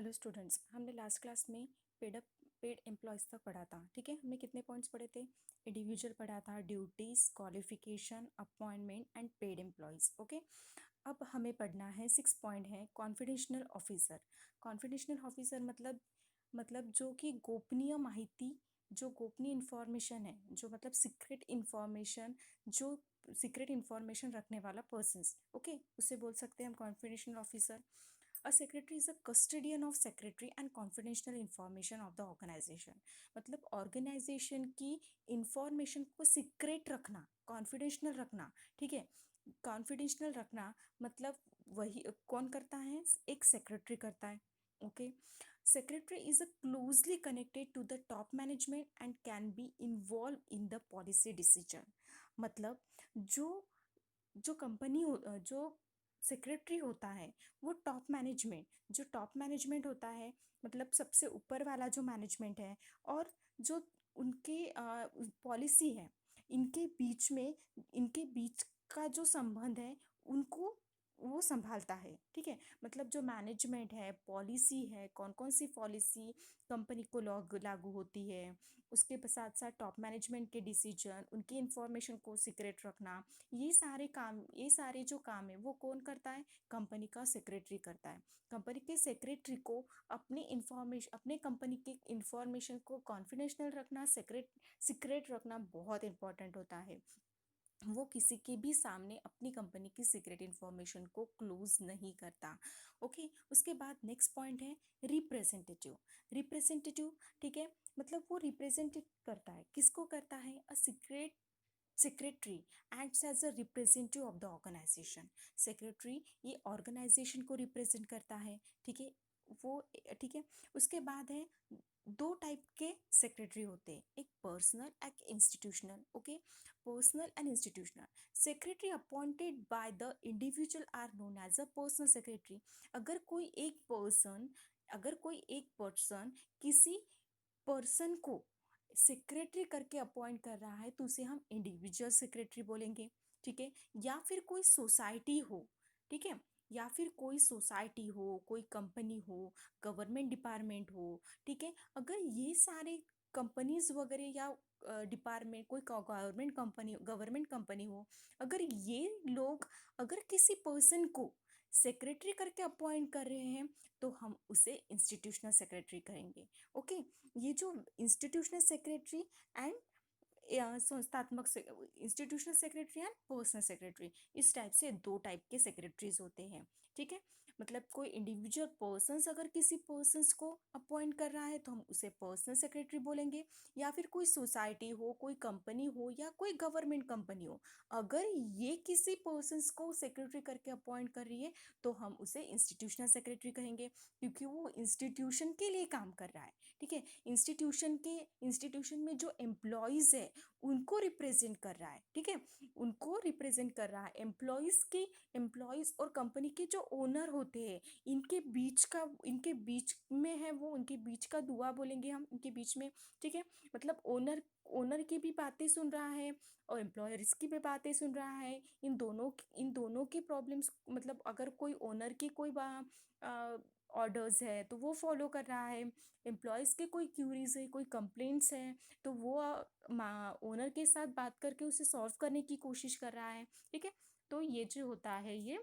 Hello students, हमने last class में paid employees तक पढ़ा था। ठीक है, हमने कितने पॉइंट्स पढ़े थे? इंडिविजुअल पढ़ा था, duties, qualification, appointment and paid employees. Okay, अब हमें पढ़ना है 6 पॉइंट है कॉन्फिडेंशियल ऑफिसर। कॉन्फिडेंशियल ऑफिसर मतलब जो कि गोपनीय माहिती, जो गोपनीय इंफॉर्मेशन है, जो मतलब सीक्रेट इंफॉर्मेशन रखने वाला पर्सन्स। ओके, उसे बोल सकते हैं हम confidential officer. A secretary is a custodian of secretary and confidential information of the organization। मतलब ऑर्गेनाइजेशन की इंफॉर्मेशन को सीक्रेट रखना, कॉन्फिडेंशियल रखना। ठीक है, कॉन्फिडेंशियल रखना मतलब वही कौन करता है? एक सेक्रेटरी करता है। Okay, secretary is a closely connected to the top management and can be involve in the policy decision. मतलब जो जो कंपनी जो सेक्रेटरी होता है, वो टॉप मैनेजमेंट होता है, मतलब सबसे ऊपर वाला जो मैनेजमेंट है, और जो उनके पॉलिसी है, इनके बीच में इनके बीच का जो संबंध है, उनको वो संभालता है। ठीक है, मतलब जो मैनेजमेंट है, पॉलिसी है, कौन कौन सी पॉलिसी कंपनी को लागू होती है, उसके साथ साथ टॉप मैनेजमेंट के डिसीजन, उनकी इंफॉर्मेशन को सीक्रेट रखना, ये सारे जो काम है वो कौन करता है? कंपनी का सेक्रेटरी करता है। कंपनी के सेक्रेटरी को अपने कंपनी की इंफॉर्मेशन को कॉन्फिडेंशियल रखना, सीक्रेट रखना बहुत इंपॉर्टेंट होता है। वो किसी के भी सामने अपनी कंपनी की सीक्रेट इंफॉर्मेशन को क्लोज नहीं करता। ओके, उसके बाद नेक्स्ट पॉइंट है रिप्रेजेंटेटिव। ठीक है, मतलब वो रिप्रेजेंट करता है, किसको करता है? A secret secretary acts as a representative of the organisation. Secretary ये ऑर्गेनाइजेशन को रिप्रेजेंट करता है। ठीक है, वो ठीक है। उसके बाद है, दो टाइप के सेक्रेटरी होते हैं, एक पर्सनल, एक institutional. Okay, personal and institutional secretary appointed by the individual are known as a personal secretary. अगर कोई एक पर्सन किसी पर्सन को सेक्रेटरी करके अपॉइंट कर रहा है, तो उसे हम इंडिविजुअल सेक्रेटरी बोलेंगे। ठीक है, या फिर कोई सोसाइटी हो। ठीक है, या फिर कोई सोसाइटी हो, कोई कंपनी हो, गवर्नमेंट डिपार्टमेंट हो। ठीक है, अगर ये सारे कंपनीज वगैरह या डिपार्टमेंट, कोई गवर्नमेंट कंपनी हो, अगर ये लोग अगर किसी पर्सन को सेक्रेटरी करके अपॉइंट कर रहे हैं, तो हम उसे इंस्टीट्यूशनल सेक्रेटरी कहेंगे। ओके, ये जो इंस्टीट्यूशनल सेक्रेटरी एंड संस्थात्मक institutional secretary and personal secretary, इस टाइप से दो टाइप के सेक्रेटरीज होते हैं। ठीक है, मतलब कोई इंडिविजुअल पर्सन्स अगर किसी पर्सन्स को अपॉइंट कर रहा है, तो हम उसे पर्सनल सेक्रेटरी बोलेंगे। या फिर कोई सोसाइटी हो, कोई कंपनी हो, या कोई गवर्नमेंट कंपनी हो, अगर ये किसी पर्सन्स को सेक्रेटरी करके अपॉइंट कर रही है, तो हम उसे इंस्टीट्यूशनल सेक्रेटरी कहेंगे, क्योंकि वो इंस्टीट्यूशन के लिए काम कर रहा है। ठीक है, इंस्टीट्यूशन में जो एम्प्लॉयज़ है, उनको रिप्रेजेंट कर रहा है। ठीक है, उनको रिप्रेजेंट कर रहा है। एम्प्लॉयज़ और कंपनी के जो ओनर होते हैं, इनके बीच में है वो, उनके बीच का दुआ बोलेंगे हम, इनके बीच में। ठीक है, मतलब ओनर की भी बातें सुन रहा है और एम्प्लॉयर्स की भी बातें सुन रहा है। इन दोनों की प्रॉब्लम्स, मतलब अगर कोई ओनर की कोई ऑर्डर्स है, तो वो फॉलो कर रहा है। एम्प्लॉयज़ के कोई क्यूरीज है, कोई कंप्लेंट्स हैं, तो वो ओनर के साथ बात करके उसे सॉल्व करने की कोशिश कर रहा है। ठीक है, तो ये जो होता है, ये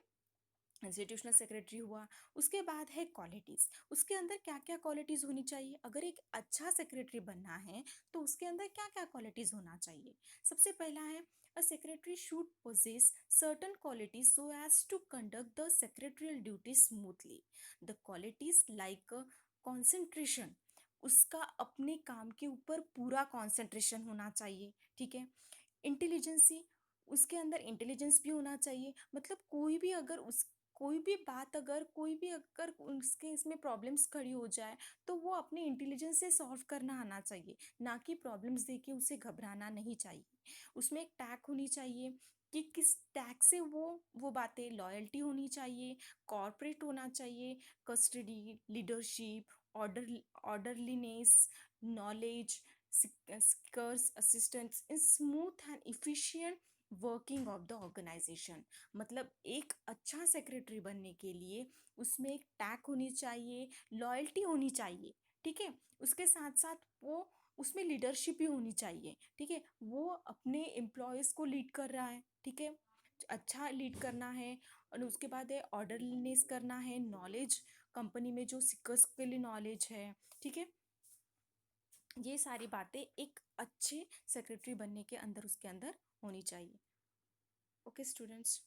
इंस्टीट्यूशनल सेक्रेटरी हुआ। उसके बाद है क्वालिटीज़। उसके अंदर क्या क्या क्वालिटीज़ होनी चाहिए? अगर एक अच्छा सेक्रेटरी बनना है, तो उसके अंदर क्या क्या क्वालिटीज़ होना चाहिए? सबसे पहला है, a secretary should possess certain qualities so as to conduct the secretarial duty smoothly. The qualities like concentration, उसका अपने काम के ऊपर पूरा कॉन्सेंट्रेशन होना चाहिए। ठीक है, इंटेलिजेंसी, उसके अंदर इंटेलिजेंस भी होना चाहिए। मतलब कोई भी अगर उसके इसमें प्रॉब्लम्स खड़ी हो जाए, तो वो अपने इंटेलिजेंस से सॉल्व करना आना चाहिए, ना कि प्रॉब्लम्स देके उसे घबराना नहीं चाहिए। उसमें एक टैग होनी चाहिए कि किस टैग से वो बातें, लॉयल्टी होनी चाहिए, कॉर्पोरेट होना चाहिए, custody, leadership, orderliness, knowledge, seekers assistance in smooth and efficient working of the organisation. मतलब एक अच्छा सेक्रेटरी बनने के लिए उसमें एक टैक होनी चाहिए, लॉयल्टी होनी चाहिए, ठीक है। उसके साथ साथ वो उसमें लीडरशिप भी होनी चाहिए, ठीक है। वो अपने एम्प्लॉयज़ को लीड कर रहा है, ठीक है, अच्छा लीड करना है। और उसके बाद है ऑर्डरलीनेस करना है, नॉलेज कंपनी में जो सीकर्स के लिए नॉलेज है, ठीक है। ये सारी बातें एक अच्छे सेक्रेटरी बनने के अंदर उसके अंदर होनी चाहिए। Okay students.